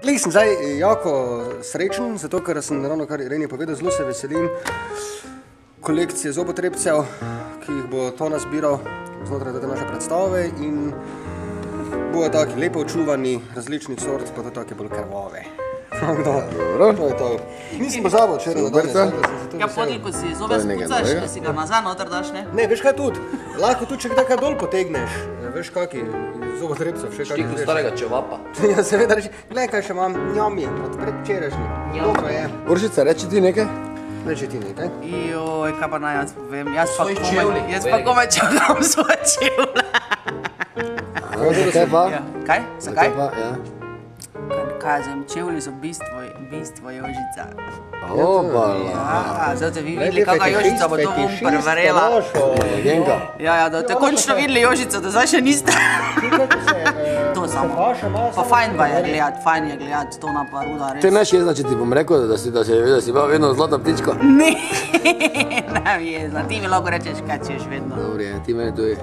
Glej, sem zdaj jako srečen, zato ker sem ravno kar Ireni povedal, zelo se veselim kolekcije zobotrebcev, ki jih bo to nazbiral znotraj te naše predstave in bojo taki lepo očuvani različnih sort, pa to taki bolj krvave. Dobro, to je to. Nisem pozabil včeraj na danes. Ja, potem, ko si zobe spucaš, da si ga nazaj noter daš, ne? Ne, veš kaj tudi? Lahko tudi, če kdaj dol potegneš. Veš kaki zobotrebcev, še kaki. Štiku starega čevapa. Ja, seveda reči, gledaj, kaj še imam, njomi, od predvčerajšnjim. Dobro je. Uršica, reči ti nekaj? Reči ti nekaj. Joj, kaj pa naj jaz povem, jaz pa komaj čakam svoje čevlje. Zakaj pa? Kaj? Zakaj? Ja. Kažem, čevlji so bistvo Jožica. Obala. Ja, zdaj ste vi videli, kakva Jožica bo to bom prevarela. Genka. Ja, da ste končno videli Jožico, da zdaj še niste. To samo. Pa fajn je gledat, to na paruda res. Te neš jezna, če ti bom rekel, da si bila vedno zlata ptička? Ne, ne jezna, ti mi lahko rečeš, kaj češ vedno. Dobre, ti meni to je.